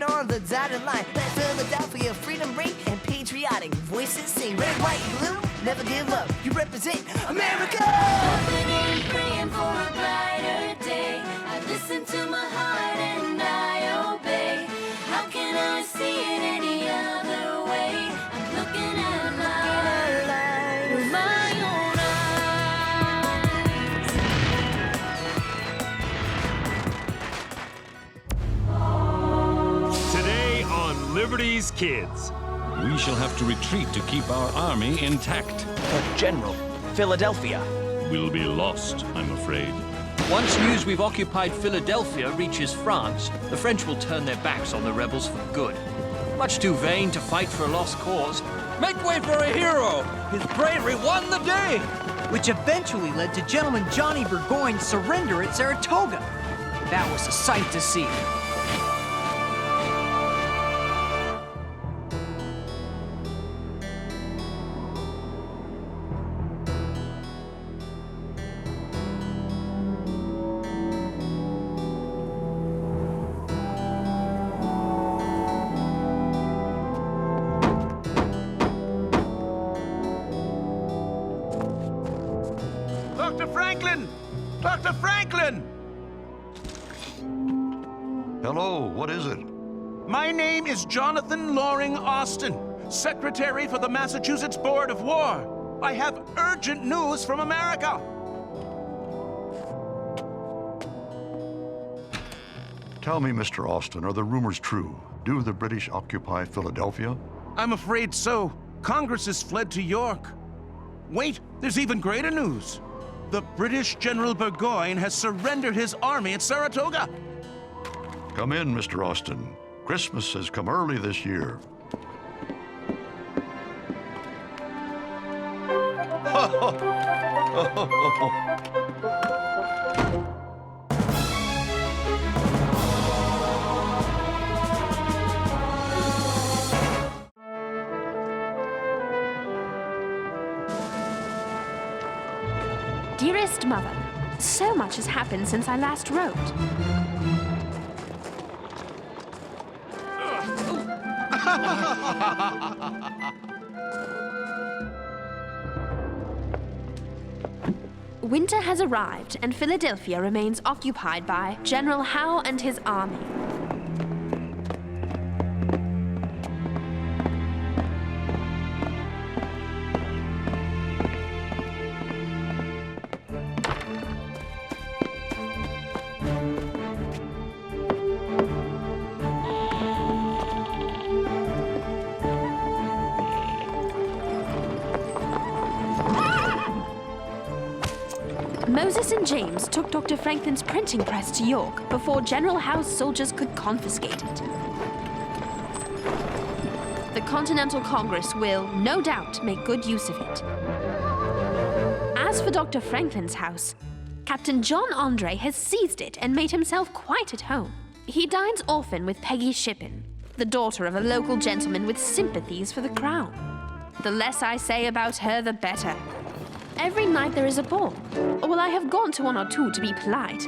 right on the dotted line. Let Philadelphia freedom ring and patriotic voices sing. Red, white, blue, never give up. You represent America. Hoping and praying for a brighter day. I listen to my heart and I obey. How can I see it any other way? I'm looking at life with my own eyes. Today on Liberty's Kids. We shall have to retreat to keep our army intact. But General, Philadelphia. We'll be lost, I'm afraid. Once news we've occupied Philadelphia reaches France, the French will turn their backs on the rebels for good. Much too vain to fight for a lost cause. Make way for a hero! His bravery won the day! Which eventually led to Gentleman Johnny Burgoyne's surrender at Saratoga. That was a sight to see. Dr. Franklin! Dr. Franklin! Hello, what is it? My name is Jonathan Loring Austin, Secretary for the Massachusetts Board of War. I have urgent news from America. Tell me, Mr. Austin, are the rumors true? Do the British occupy Philadelphia? I'm afraid so. Congress has fled to York. Wait, there's even greater news. The British General Burgoyne has surrendered his army at Saratoga. Come in, Mr. Austin. Christmas has come early this year. Dearest Mother, so much has happened since I last wrote. Winter has arrived, and Philadelphia remains occupied by General Howe and his army. Moses and James took Dr. Franklin's printing press to York before General Howe's soldiers could confiscate it. The Continental Congress will, no doubt, make good use of it. As for Dr. Franklin's house, Captain John Andre has seized it and made himself quite at home. He dines often with Peggy Shippen, the daughter of a local gentleman with sympathies for the crown. The less I say about her, the better. Every night there is a ball. Well, I have gone to one or two to be polite.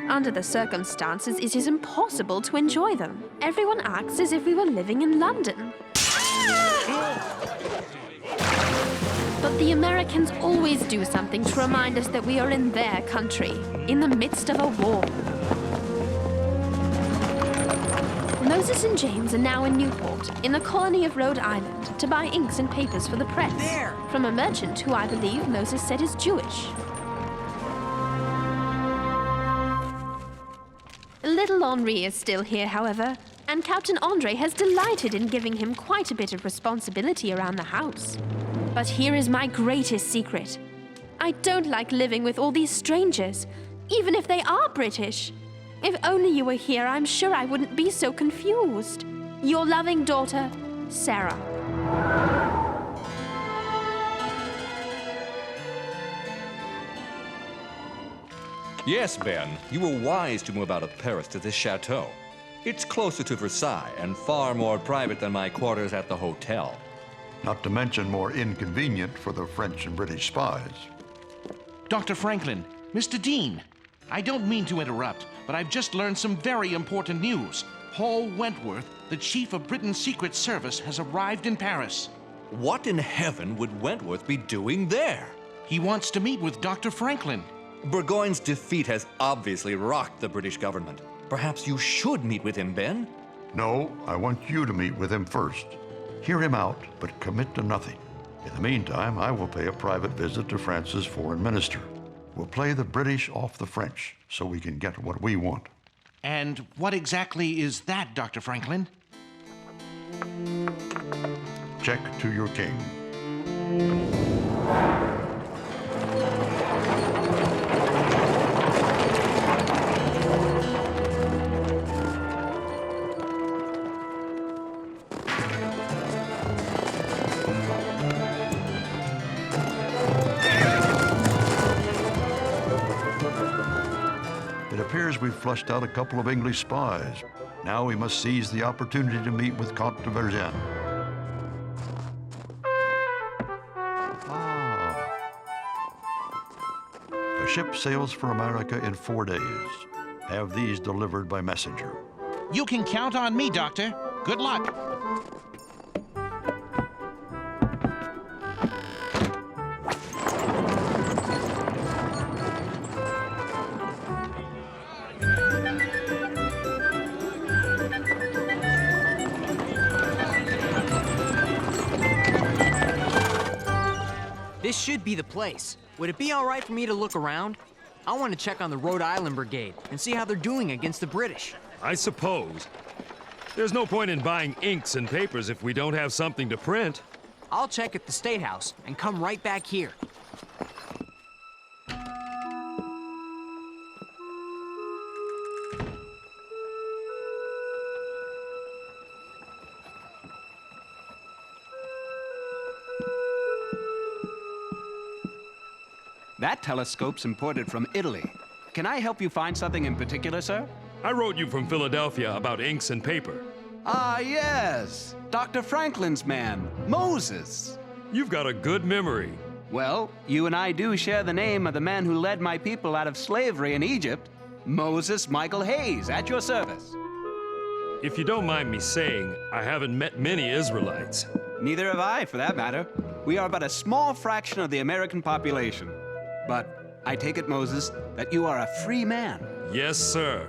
Under the circumstances, it is impossible to enjoy them. Everyone acts as if we were living in London. But the Americans always do something to remind us that we are in their country, in the midst of a war. Moses and James are now in Newport, in the colony of Rhode Island, to buy inks and papers for the press. There! From a merchant who I believe Moses said is Jewish. Little Henri is still here, however, and Captain Andre has delighted in giving him quite a bit of responsibility around the house. But here is my greatest secret. I don't like living with all these strangers, even if they are British. If only you were here, I'm sure I wouldn't be so confused. Your loving daughter, Sarah. Yes, Ben, you were wise to move out of Paris to this chateau. It's closer to Versailles and far more private than my quarters at the hotel. Not to mention more inconvenient for the French and British spies. Dr. Franklin, Mr. Dean, I don't mean to interrupt, but I've just learned some very important news. Paul Wentworth, the chief of Britain's Secret Service, has arrived in Paris. What in heaven would Wentworth be doing there? He wants to meet with Dr. Franklin. Burgoyne's defeat has obviously rocked the British government. Perhaps you should meet with him, Ben? No, I want you to meet with him first. Hear him out, but commit to nothing. In the meantime, I will pay a private visit to France's foreign minister. We'll play the British off the French so we can get what we want. And what exactly is that, Dr. Franklin? Check to your king. It appears we've flushed out a couple of English spies. Now we must seize the opportunity to meet with Comte de Vergennes. A ship sails for America in 4 days. Have these delivered by messenger. You can count on me, Doctor. Good luck. This should be the place. Would it be all right for me to look around? I want to check on the Rhode Island Brigade and see how they're doing against the British. I suppose. There's no point in buying inks and papers if we don't have something to print. I'll check at the State House and come right back here. That telescope's imported from Italy. Can I help you find something in particular, sir? I wrote you from Philadelphia about inks and paper. Ah, yes. Dr. Franklin's man, Moses. You've got a good memory. Well, you and I do share the name of the man who led my people out of slavery in Egypt, Moses Michael Hayes, at your service. If you don't mind me saying, I haven't met many Israelites. Neither have I, for that matter. We are but a small fraction of the American population. But I take it, Moses, that you are a free man. Yes, sir.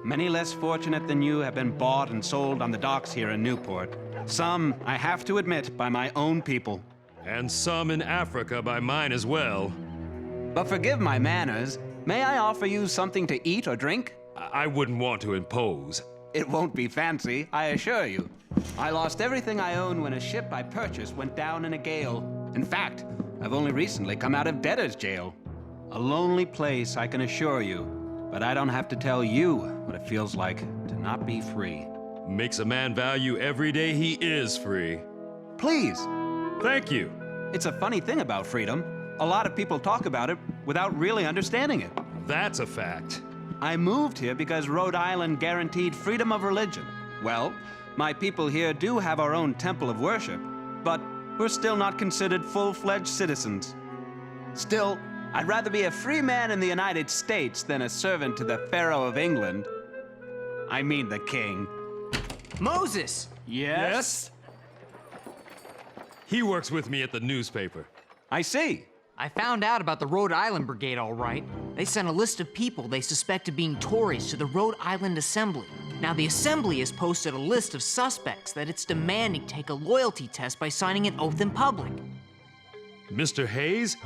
Many less fortunate than you have been bought and sold on the docks here in Newport. Some, I have to admit, by my own people. And some in Africa by mine as well. But forgive my manners. May I offer you something to eat or drink? I wouldn't want to impose. It won't be fancy, I assure you. I lost everything I own when a ship I purchased went down in a gale. In fact, I've only recently come out of debtor's jail. A lonely place, I can assure you. But I don't have to tell you what it feels like to not be free. Makes a man value every day he is free. Please. Thank you. It's a funny thing about freedom. A lot of people talk about it without really understanding it. That's a fact. I moved here because Rhode Island guaranteed freedom of religion. Well, my people here do have our own temple of worship, but we're still not considered full-fledged citizens. Still, I'd rather be a free man in the United States than a servant to the Pharaoh of England. I mean the king. Moses! Yes? He works with me at the newspaper. I see. I found out about the Rhode Island Brigade, all right. They sent a list of people they suspect of being Tories to the Rhode Island Assembly. Now, the Assembly has posted a list of suspects that it's demanding take a loyalty test by signing an oath in public. Mr. Hayes,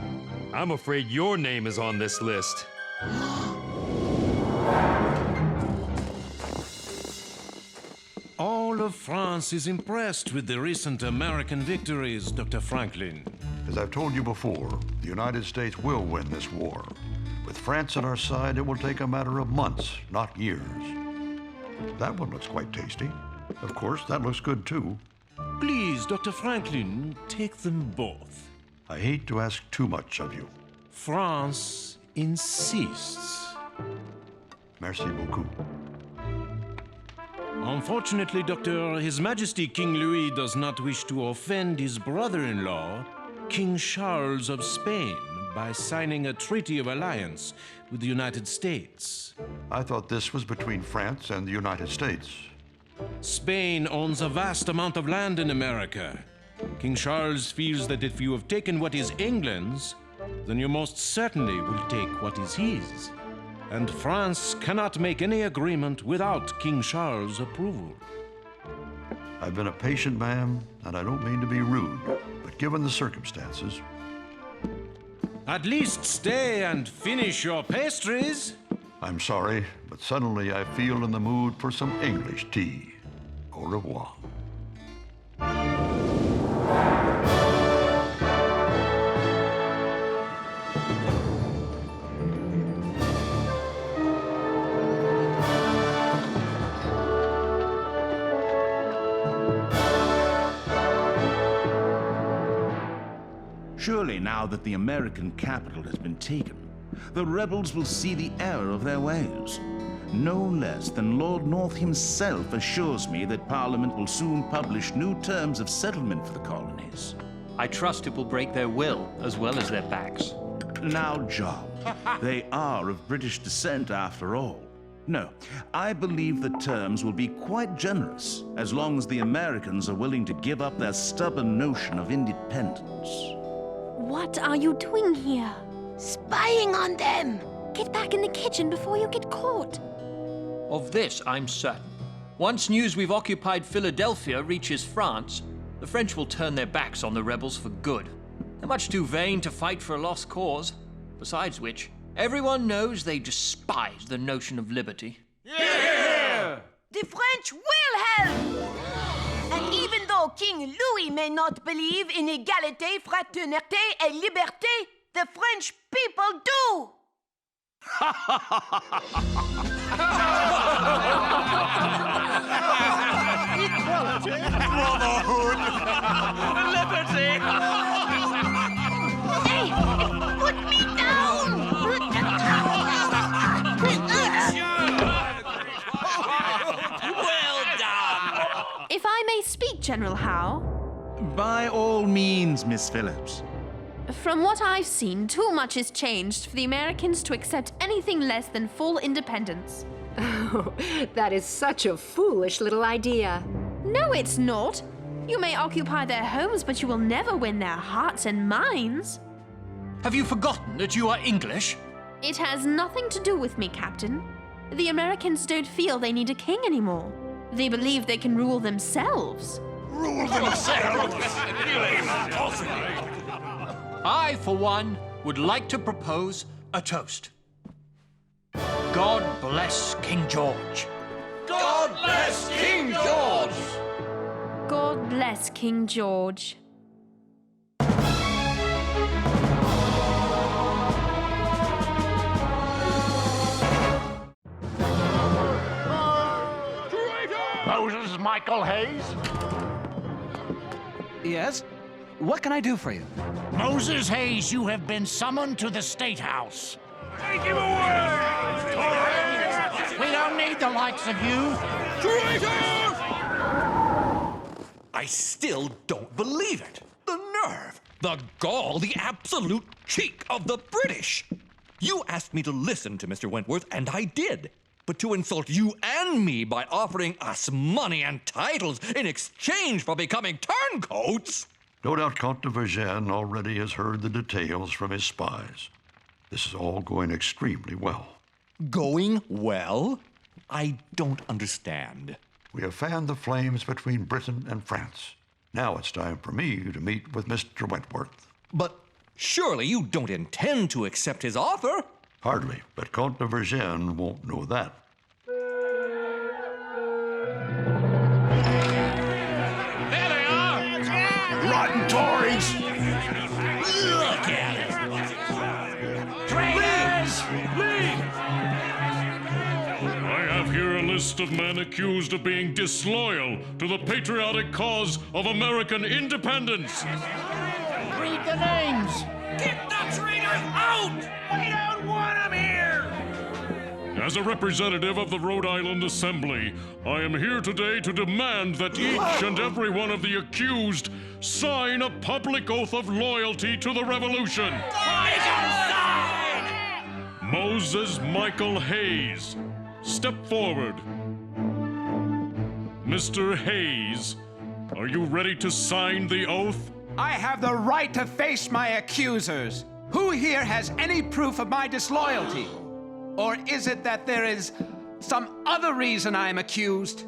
I'm afraid your name is on this list. All of France is impressed with the recent American victories, Dr. Franklin. As I've told you before, the United States will win this war. With France at our side, it will take a matter of months, not years. That one looks quite tasty. Of course, that looks good too. Please, Dr. Franklin, take them both. I hate to ask too much of you. France insists. Merci beaucoup. Unfortunately, Doctor, His Majesty King Louis does not wish to offend his brother-in-law, King Charles of Spain, by signing a treaty of alliance with the United States. I thought this was between France and the United States. Spain owns a vast amount of land in America. King Charles feels that if you have taken what is England's, then you most certainly will take what is his. And France cannot make any agreement without King Charles' approval. I've been a patient man, and I don't mean to be rude, but given the circumstances... At least stay and finish your pastries. I'm sorry, but suddenly I feel in the mood for some English tea. Au revoir. Surely now that the American capital has been taken, the rebels will see the error of their ways. No less than Lord North himself assures me that Parliament will soon publish new terms of settlement for the colonies. I trust it will break their will as well as their backs. Now, John, they are of British descent after all. No, I believe the terms will be quite generous as long as the Americans are willing to give up their stubborn notion of independence. What are you doing here? Spying on them! Get back in the kitchen before you get caught. Of this, I'm certain. Once news we've occupied Philadelphia reaches France, the French will turn their backs on the rebels for good. They're much too vain to fight for a lost cause. Besides which, everyone knows they despise the notion of liberty. Yeah! The French will help! And even though King Louis may not believe in égalité, fraternité, et liberté, the French people do! Equality, brotherhood, liberty. Hey, put me down! Well done! If I may speak, General Howe. By all means, Miss Phillips. From what I've seen, too much has changed for the Americans to accept anything less than full independence. Oh, that is such a foolish little idea. No, it's not. You may occupy their homes, but you will never win their hearts and minds. Have you forgotten that you are English? It has nothing to do with me, Captain. The Americans don't feel they need a king anymore. They believe they can rule themselves. Rule themselves? I, for one, would like to propose a toast. God bless King George. God bless King George! God bless King George. Moses Michael Hayes? Yes? What can I do for you? Moses Hayes, you have been summoned to the State House. Take him away! We don't need the likes of you. Traitor! I still don't believe it. The nerve, the gall, the absolute cheek of the British. You asked me to listen to Mr. Wentworth, and I did. But to insult you and me by offering us money and titles in exchange for becoming turncoats? No doubt Count de Vergennes already has heard the details from his spies. This is all going extremely well. Going well? I don't understand. We have fanned the flames between Britain and France. Now it's time for me to meet with Mr. Wentworth. But surely you don't intend to accept his offer? Hardly, but Count de Vergennes won't know that. There they are! Rotten Tories! Look at it! Traitors! Leave! I have here a list of men accused of being disloyal to the patriotic cause of American independence. Read the names. Get the traitors out! We don't want them here! As a representative of the Rhode Island Assembly, I am here today to demand that each and every one of the accused sign a public oath of loyalty to the Revolution. Moses Michael Hayes, step forward. Mr. Hayes, are you ready to sign the oath? I have the right to face my accusers. Who here has any proof of my disloyalty? Or is it that there is some other reason I am accused?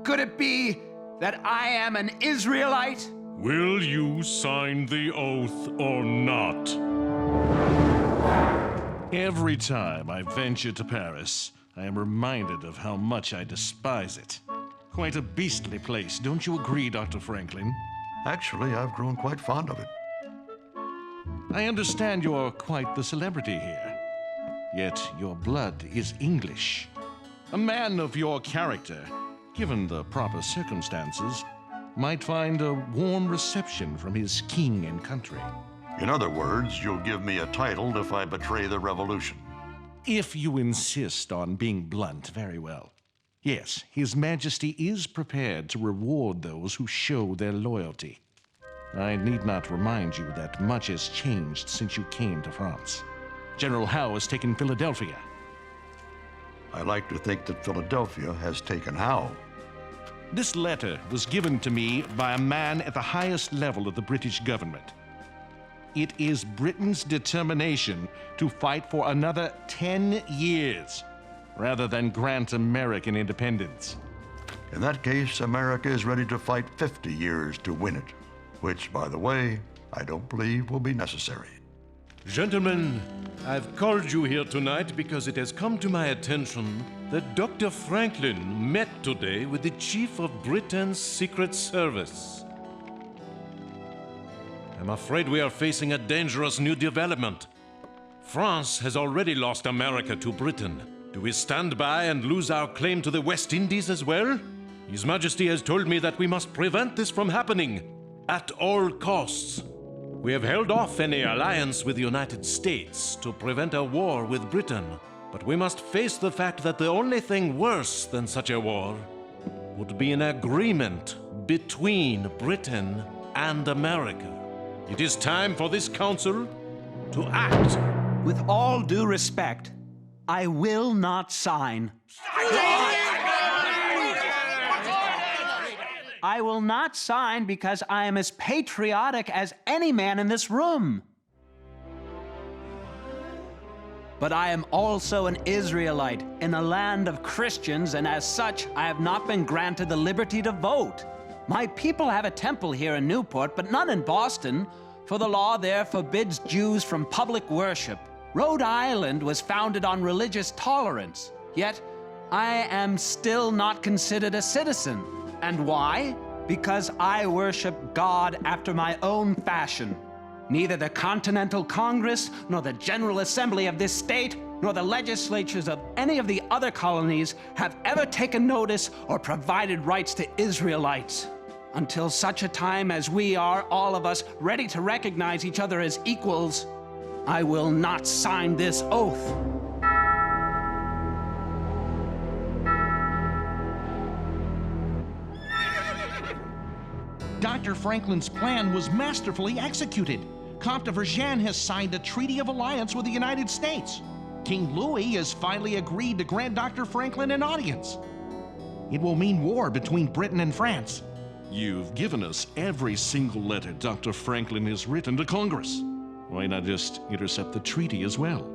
Could it be that I am an Israelite? Will you sign the oath or not? Every time I venture to Paris, I am reminded of how much I despise it. Quite a beastly place, don't you agree, Dr. Franklin? Actually, I've grown quite fond of it. I understand you're quite the celebrity here. Yet your blood is English. A man of your character, given the proper circumstances, might find a warm reception from his king and country. In other words, you'll give me a title if I betray the revolution. If you insist on being blunt, very well. Yes, His Majesty is prepared to reward those who show their loyalty. I need not remind you that much has changed since you came to France. General Howe has taken Philadelphia. I like to think that Philadelphia has taken Howe. This letter was given to me by a man at the highest level of the British government. It is Britain's determination to fight for another 10 years, rather than grant American independence. In that case, America is ready to fight 50 years to win it, which, by the way, I don't believe will be necessary. Gentlemen, I've called you here tonight because it has come to my attention that Dr. Franklin met today with the Chief of Britain's Secret Service. I'm afraid we are facing a dangerous new development. France has already lost America to Britain. Do we stand by and lose our claim to the West Indies as well? His Majesty has told me that we must prevent this from happening at all costs. We have held off any alliance with the United States to prevent a war with Britain, but we must face the fact that the only thing worse than such a war would be an agreement between Britain and America. It is time for this council to act. With all due respect, I will not sign. I will not sign because I am as patriotic as any man in this room. But I am also an Israelite in a land of Christians, and as such, I have not been granted the liberty to vote. My people have a temple here in Newport, but none in Boston, for the law there forbids Jews from public worship. Rhode Island was founded on religious tolerance, yet I am still not considered a citizen. And why? Because I worship God after my own fashion. Neither the Continental Congress, nor the General Assembly of this state, nor the legislatures of any of the other colonies have ever taken notice or provided rights to Israelites. Until such a time as we are, all of us, ready to recognize each other as equals, I will not sign this oath. Dr. Franklin's plan was masterfully executed. Comte de Vergennes has signed a treaty of alliance with the United States. King Louis has finally agreed to grant Dr. Franklin an audience. It will mean war between Britain and France. You've given us every single letter Dr. Franklin has written to Congress. Why not just intercept the treaty as well?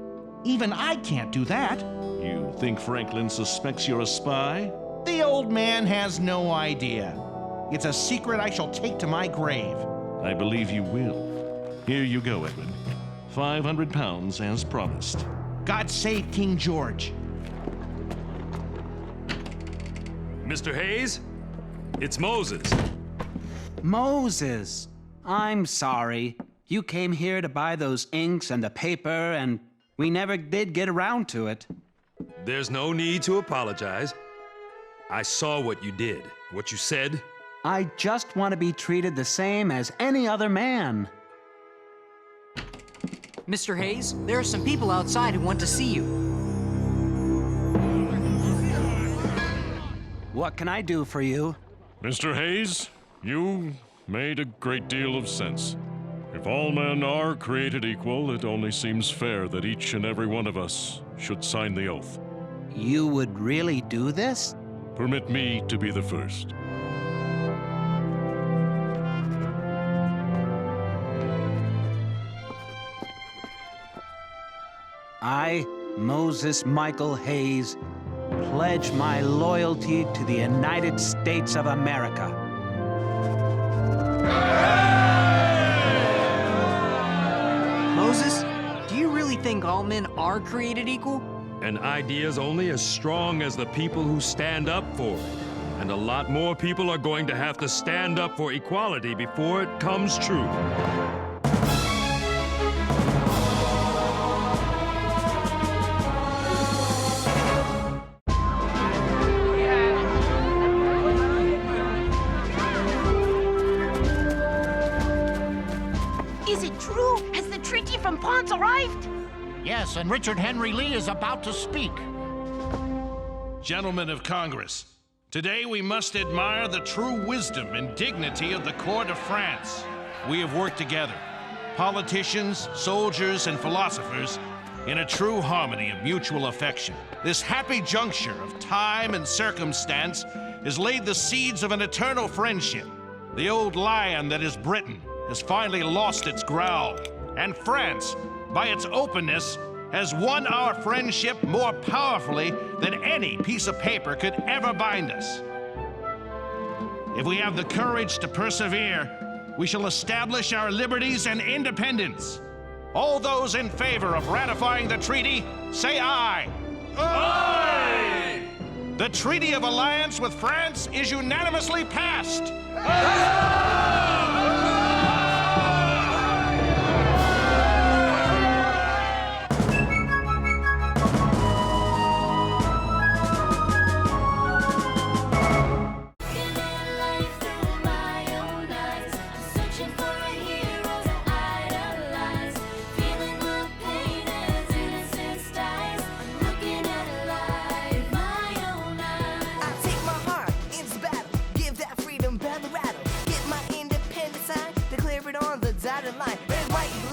Even I can't do that. You think Franklin suspects you're a spy? The old man has no idea. It's a secret I shall take to my grave. I believe you will. Here you go, Edward. 500 pounds as promised. God save King George. Mr. Hayes, it's Moses. Moses, I'm sorry. You came here to buy those inks and the paper, and we never did get around to it. There's no need to apologize. I saw what you did, what you said. I just want to be treated the same as any other man. Mr. Hayes, there are some people outside who want to see you. What can I do for you? Mr. Hayes, you made a great deal of sense. If all men are created equal, it only seems fair that each and every one of us should sign the oath. You would really do this? Permit me to be the first. I, Moses Michael Hayes, pledge my loyalty to the United States of America. Moses, do you really think all men are created equal? An idea's only as strong as the people who stand up for it. And a lot more people are going to have to stand up for equality before it comes true. Is it true? Has the treaty from France arrived? Yes, and Richard Henry Lee is about to speak. Gentlemen of Congress, today we must admire the true wisdom and dignity of the court of France. We have worked together, politicians, soldiers, and philosophers, in a true harmony of mutual affection. This happy juncture of time and circumstance has laid the seeds of an eternal friendship. The old lion that is Britain has finally lost its growl, and France, by its openness, has won our friendship more powerfully than any piece of paper could ever bind us. If we have the courage to persevere, we shall establish our liberties and independence. All those in favor of ratifying the treaty, say aye. Aye! The Treaty of Alliance with France is unanimously passed. Line. Red, white,